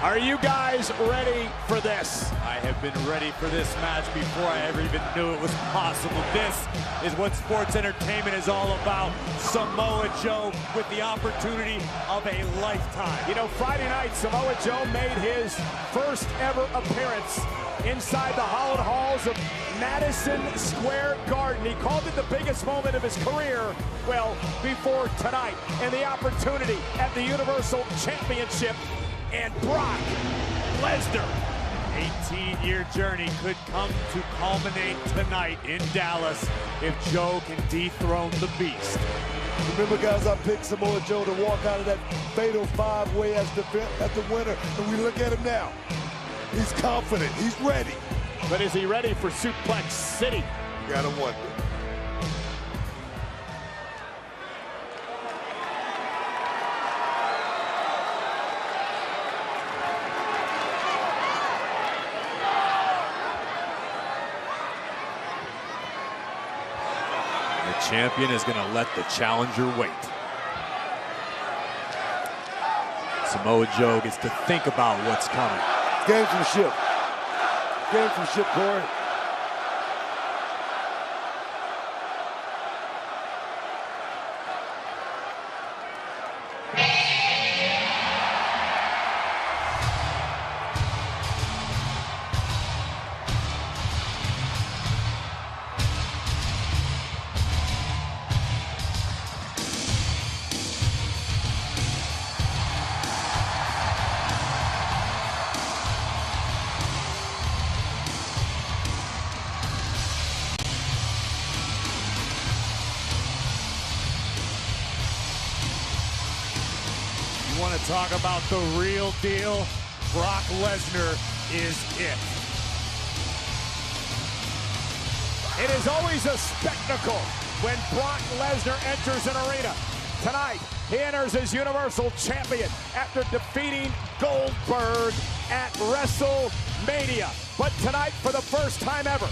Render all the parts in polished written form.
Are you guys ready for this? I have been ready for this match before I ever even knew it was possible. This is what sports entertainment is all about. Samoa Joe with the opportunity of a lifetime. You know, Friday night, Samoa Joe made his first ever appearance inside the hallowed halls of Madison Square Garden. He called it the biggest moment of his career, well, before tonight, and the opportunity at the Universal Championship. And Brock Lesnar. 18-year journey could come to culminate tonight in Dallas if Joe can dethrone the Beast. Remember, guys, I picked Samoa Joe to walk out of that fatal five-way as the winner, and we look at him now. He's confident. He's ready. But is he ready for Suplex City? You gotta wonder. The champion is going to let the challenger wait. Samoa Joe gets to think about what's coming. Gamesmanship. Gamesmanship, Corey. You want to talk about the real deal? Brock Lesnar is it. It is always a spectacle when Brock Lesnar enters an arena. Tonight, he enters as Universal Champion after defeating Goldberg at WrestleMania. But tonight, for the first time ever,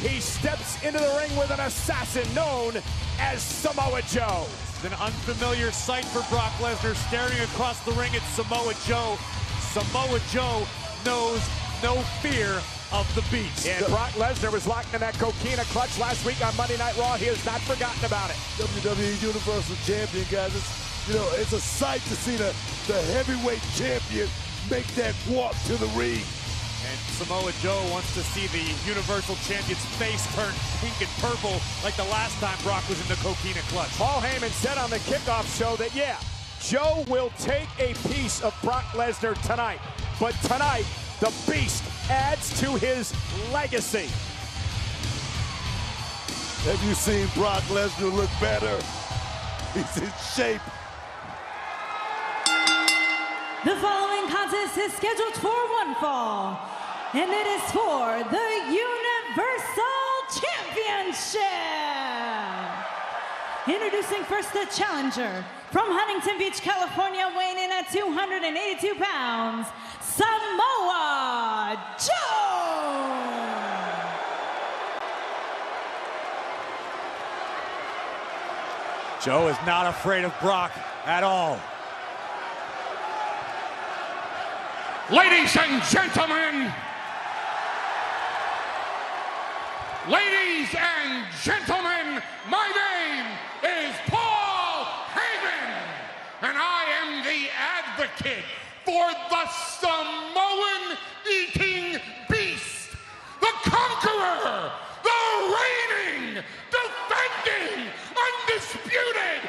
he steps into the ring with an assassin known as Samoa Joe. It's an unfamiliar sight for Brock Lesnar, staring across the ring at Samoa Joe. Samoa Joe knows no fear of the Beast. And Brock Lesnar was locked in that coquina clutch last week on Monday Night Raw. He has not forgotten about it. WWE Universal Champion, guys. It's a sight to see the heavyweight champion make that walk to the ring. And Samoa Joe wants to see the Universal Champion's face turn pink and purple like the last time Brock was in the coquina clutch. Paul Heyman said on the kickoff show that, yeah, Joe will take a piece of Brock Lesnar tonight. But tonight, the Beast adds to his legacy. Have you seen Brock Lesnar look better? He's in shape. The following contest is scheduled for one fall, and it is for the Universal Championship. Introducing first the challenger from Huntington Beach, California, weighing in at 282 pounds, Samoa Joe. Joe is not afraid of Brock at all. Ladies and gentlemen, my name is Paul Heyman, and I am the advocate for the Samoan eating beast, the conqueror, the reigning, defending, undisputed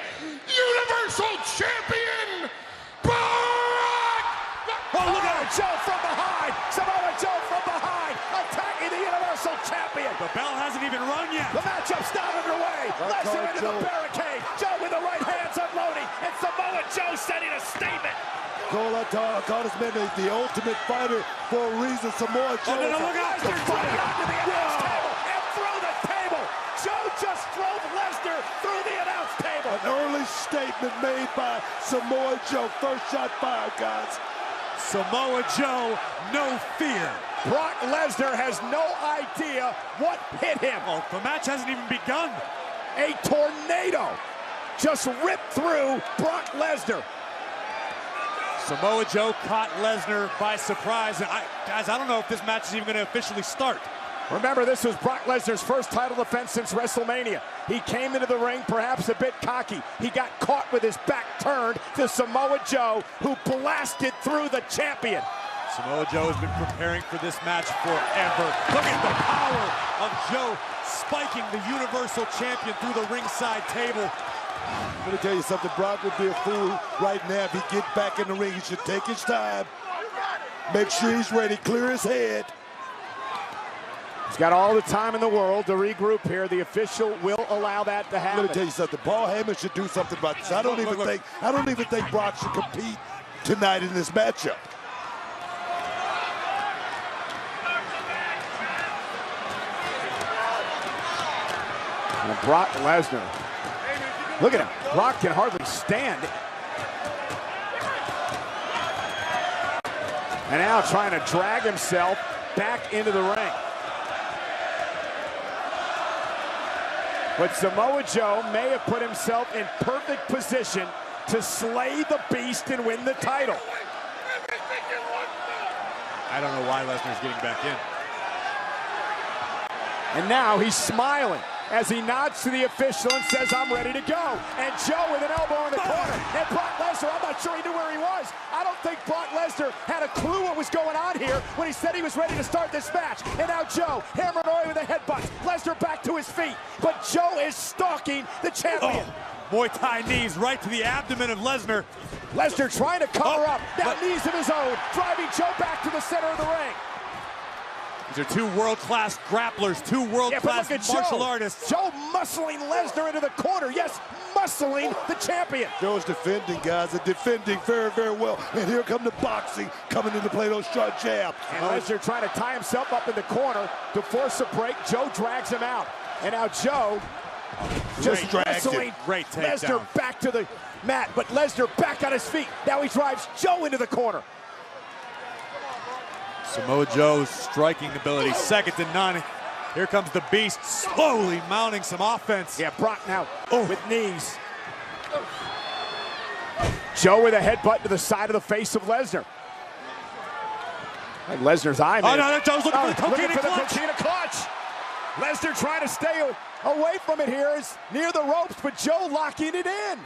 Universal Champion, Brock! Oh, look at it, Joe from behind! Samoa Joe from behind, attacking the Universal Champion! The bell hasn't even rung yet. The matchup's not underway! Lesnar into the barricade! Joe with the right hands unloading, and Samoa Joe sending a statement! Cole called his man the ultimate fighter for a reason. Samoa Joe. Oh, no, look out! Lesnar driven onto the announce table and through the table! Joe just drove Lesnar through the announce table! An early statement made by Samoa Joe. First shot fired, guys. Samoa Joe, no fear. Brock Lesnar has no idea what hit him. Oh, the match hasn't even begun. A tornado just ripped through Brock Lesnar. Samoa Joe caught Lesnar by surprise. And guys, I don't know if this match is even going to officially start. Remember, this was Brock Lesnar's first title defense since WrestleMania. He came into the ring perhaps a bit cocky. He got caught with his back turned to Samoa Joe, who blasted through the champion. Samoa Joe has been preparing for this match forever. Look at the power of Joe spiking the Universal Champion through the ringside table. Let me tell you something, Brock would be a fool right now if he get back in the ring. He should take his time, make sure he's ready, clear his head. He's got all the time in the world to regroup here. The official will allow that to happen. Let me tell you something, Paul Heyman should do something about this. I don't even think Brock should compete tonight in this matchup. And Brock Lesnar. Look at him. Brock can hardly stand. And now trying to drag himself back into the ring. But Samoa Joe may have put himself in perfect position to slay the beast and win the title. I don't know why Lesnar's getting back in. And now he's smiling as he nods to the official and says, I'm ready to go. And Joe with an elbow in the corner. And Brock Lesnar, I'm not sure he knew where he was. I don't think Brock Lesnar had a clue what was going on here when he said he was ready to start this match. And now Joe hammering away with a headbutt. Lesnar back to his feet. But Joe is stalking the champion. Muay Thai knees right to the abdomen of Lesnar. Lesnar trying to cover up. Now knees of his own, driving Joe back to the center of the ring. These are two world-class grapplers, two world-class martial artists. Joe muscling Lesnar into the corner. Yes, muscling the champion. Joe's defending, guys, and defending very, very well. And here come the boxing coming into play, those short jabs. And Lesnar trying to tie himself up in the corner to force a break. Joe drags him out. And now Joe just wrestling Lesnar back to the mat. But Lesnar back on his feet. Now he drives Joe into the corner. Samoa Joe's striking ability, second to none. Here comes the Beast, slowly mounting some offense. Yeah, Brock now with knees. Joe with a headbutt to the side of the face of Lesnar. And Lesnar's eye. Oh, no, Joe's looking for the coquina clutch. Lesnar trying to stay away from it here, is near the ropes, but Joe locking it in.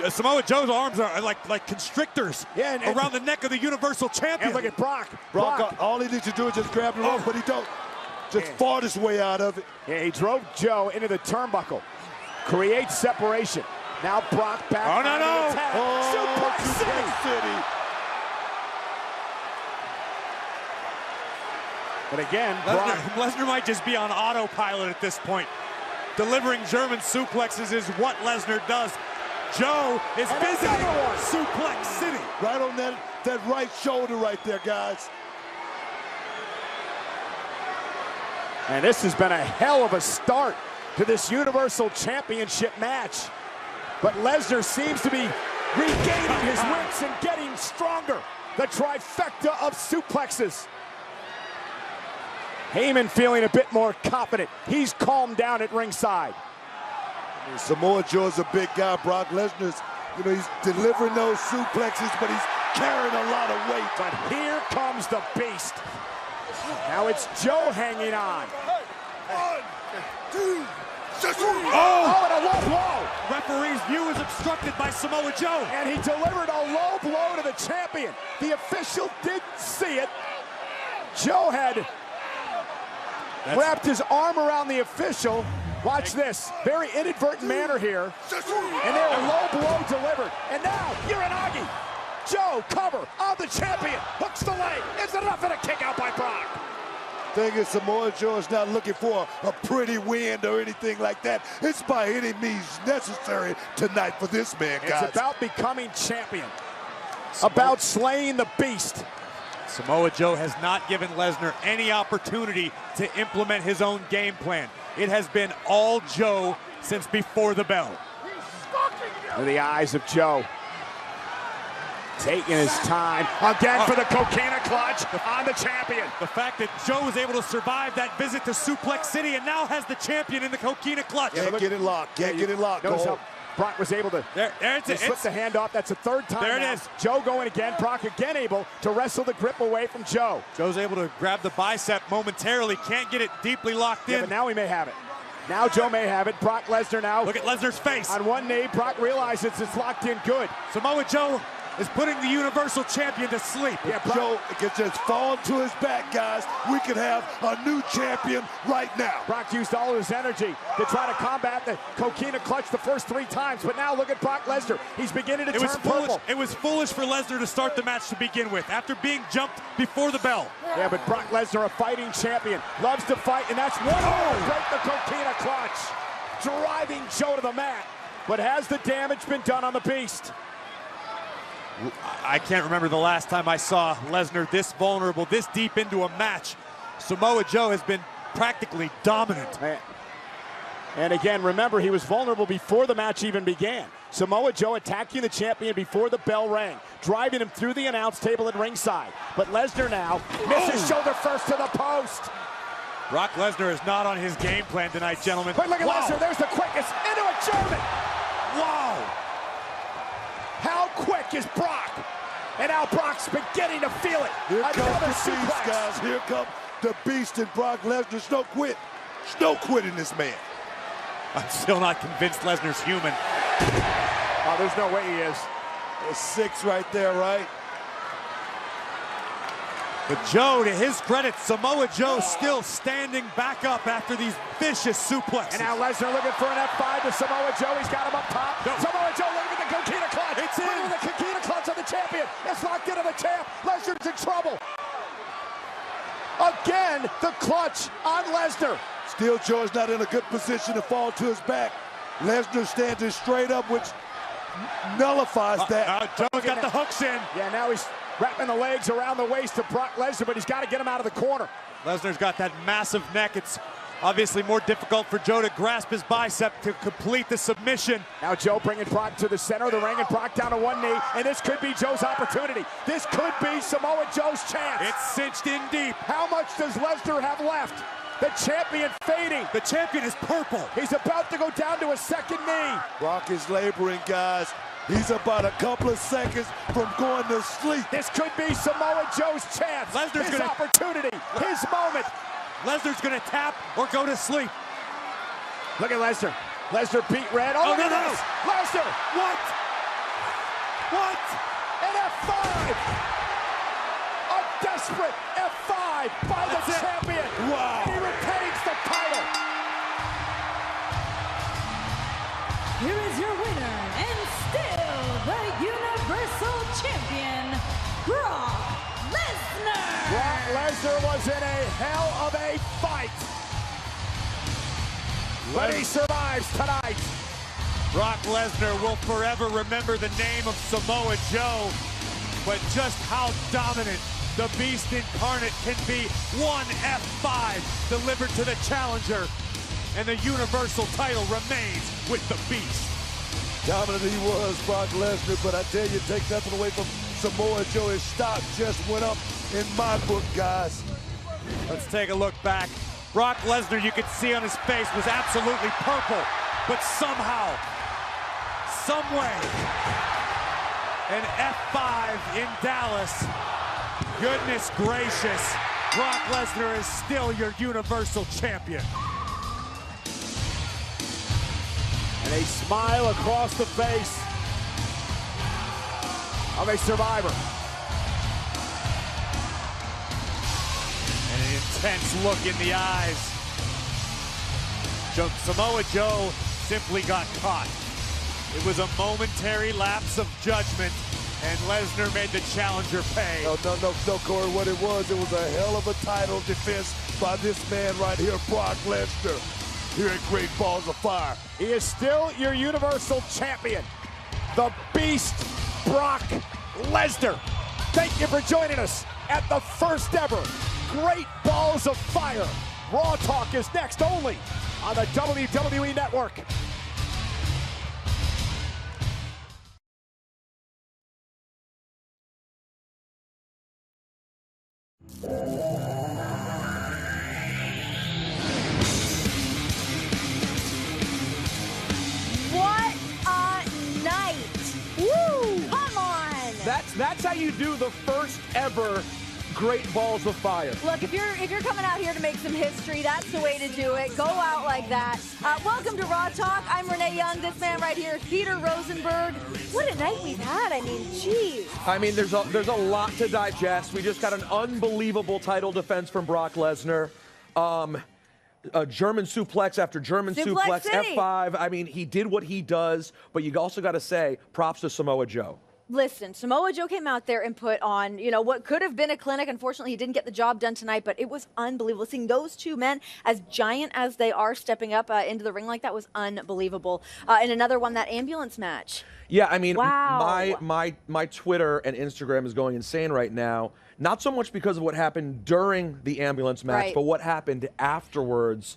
Samoa Joe's arms are like constrictors around the neck of the Universal Champion. And look at Brock. Brock, all he needs to do is just grab the rope, but he don't. Just fought his way out of it. Yeah, he drove Joe into the turnbuckle. Creates separation. Now Brock back. Oh, no. Suplex City. But again, Lesnar might just be on autopilot at this point. Delivering German suplexes is what Lesnar does. Joe is visiting Suplex City. Right on that right shoulder right there, guys. And this has been a hell of a start to this Universal Championship match. But Lesnar seems to be regaining his wits and getting stronger. The trifecta of suplexes. Heyman feeling a bit more confident. He's calmed down at ringside. Samoa Joe's a big guy. Brock Lesnar's, he's delivering those suplexes, but he's carrying a lot of weight. But here comes the Beast. Now it's Joe hanging on. 1, 2, 3. Oh, and a low blow. Referee's view is obstructed by Samoa Joe. And he delivered a low blow to the champion. The official didn't see it. Joe had wrapped his arm around the official. Watch this, very inadvertent manner here. And there, a low blow delivered. And now, Uranagi. Joe, cover on the champion. Hooks the leg. Is it enough? And a kick out by Brock. Thing is, Samoa Joe is not looking for a pretty win or anything like that. It's by any means necessary tonight for this man, guys. It's about becoming champion. About slaying the Beast. Samoa Joe has not given Lesnar any opportunity to implement his own game plan. It has been all Joe since before the bell. To the eyes of Joe. Taking his time again for the coquina clutch on the champion. The fact that Joe was able to survive that visit to Suplex City and now has the champion in the coquina clutch. Can't get it locked. Can't get it locked. Brock was able to slip the hand off. That's the third time. There now. it is. Joe going again. Brock again able to wrestle the grip away from Joe. Joe's able to grab the bicep momentarily. Can't get it deeply locked in. Yeah, but now he may have it. Now Joe may have it. Brock Lesnar now. Look at Lesnar's face. On one knee, Brock realizes it's locked in good. Samoa Joe is putting the Universal Champion to sleep. Yeah, Joe can just fall to his back, guys. We could have a new champion right now. Brock used all of his energy to try to combat the coquina clutch the first 3 times, but now look at Brock Lesnar. He's beginning to turn purple. It was foolish for Lesnar to start the match to begin with, after being jumped before the bell. Yeah, but Brock Lesnar, a fighting champion, loves to fight, and that's one more to break the coquina clutch, driving Joe to the mat. But has the damage been done on the Beast? I can't remember the last time I saw Lesnar this vulnerable, this deep into a match. Samoa Joe has been practically dominant. And again, remember, he was vulnerable before the match even began. Samoa Joe attacking the champion before the bell rang, driving him through the announce table at ringside. But Lesnar now misses shoulder first to the post. Brock Lesnar is not on his game plan tonight, gentlemen. But look at Lesnar, there's the quickest into a German. Wow! How quick is Brock? And now Brock's beginning to feel it. Here comes Another the Beast, suplex. guys. Here comes the Beast and Brock Lesnar. No quit. No quitting this man. I'm still not convinced Lesnar's human. Oh, there's no way he is. There's 6 right there, right? But Joe, to his credit, Samoa Joe still standing back up after these vicious suplexes. And now Lesnar looking for an F5 to Samoa Joe. He's got him up top. No. Samoa Joe looking at the coquina clutch. It's in. Look at the coquina clutch of the champion. It's locked into the champ. Lesnar's in trouble. Again, the clutch on Lesnar. Still, Joe's not in a good position to fall to his back. Lesnar standing straight up, which nullifies that. Joe's got the hooks in. Yeah, now he's wrapping the legs around the waist of Brock Lesnar, but he's got to get him out of the corner. Lesnar's got that massive neck. It's obviously more difficult for Joe to grasp his bicep to complete the submission. Now Joe bringing Brock to the center of the ring and Brock down to one knee, and this could be Joe's opportunity. This could be Samoa Joe's chance. It's cinched in deep. How much does Lesnar have left? The champion fading. The champion is purple. He's about to go down to a second knee. Brock is laboring, guys. He's about a couple of seconds from going to sleep. This could be Samoa Joe's chance. Lesnar's his opportunity, his moment. Lesnar's gonna tap or go to sleep. Look at Lesnar. Lesnar beat red. Oh, look at this. Lesnar. What? What? An F5. A desperate F5 by the champion. Wow. And he retains the title. Here is your winner and still the Universal Champion, Brock Lesnar. Brock Lesnar was in a hell of a fight, but he survives tonight. Brock Lesnar will forever remember the name of Samoa Joe, but just how dominant the Beast incarnate can be. One F5 delivered to the challenger, and the Universal title remains with the Beast. Dominant he was, Brock Lesnar, but I tell you, take nothing away from Samoa Joe. His stock just went up in my book, guys. Let's take a look back. Brock Lesnar, you could see on his face, was absolutely purple, but somehow, someway, an F5 in Dallas. Goodness gracious, Brock Lesnar is still your Universal Champion. And a smile across the face of a survivor. And an intense look in the eyes. Samoa Joe simply got caught. It was a momentary lapse of judgment, and Lesnar made the challenger pay. No, Corey, what it was a hell of a title defense by this man right here, Brock Lesnar, here at Great Balls of Fire. He is still your Universal Champion, the Beast, Brock Lesnar. Thank you for joining us at the first ever Great Balls of Fire. Raw Talk is next only on the WWE Network. What a how you do the first ever Great Balls of Fire. Look, if you're coming out here to make some history, that's the way to do it. Go out like that. Welcome to Raw Talk. I'm Renee Young. This man right here is Peter Rosenberg. What a night we've had. I mean, geez. I mean, there's a lot to digest. We just got an unbelievable title defense from Brock Lesnar. A German suplex after German suplex, City. F5. I mean, he did what he does, but you also got to say props to Samoa Joe. Listen, Samoa Joe came out there and put on, what could have been a clinic. Unfortunately, he didn't get the job done tonight, but it was unbelievable. Seeing those two men, as giant as they are, stepping up into the ring like that was unbelievable. And another one, that ambulance match. Yeah, I mean, wow. my Twitter and Instagram is going insane right now. Not so much because of what happened during the ambulance match, right, but what happened afterwards.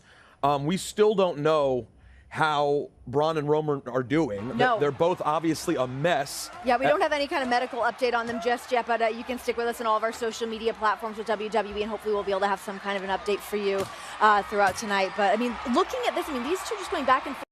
We still don't know how Braun and Roman are doing. No. They're both obviously a mess. Yeah, we don't have any kind of medical update on them just yet, but you can stick with us on all of our social media platforms with WWE, and hopefully we'll be able to have some kind of an update for you throughout tonight. But, I mean, looking at this, these two just going back and forth.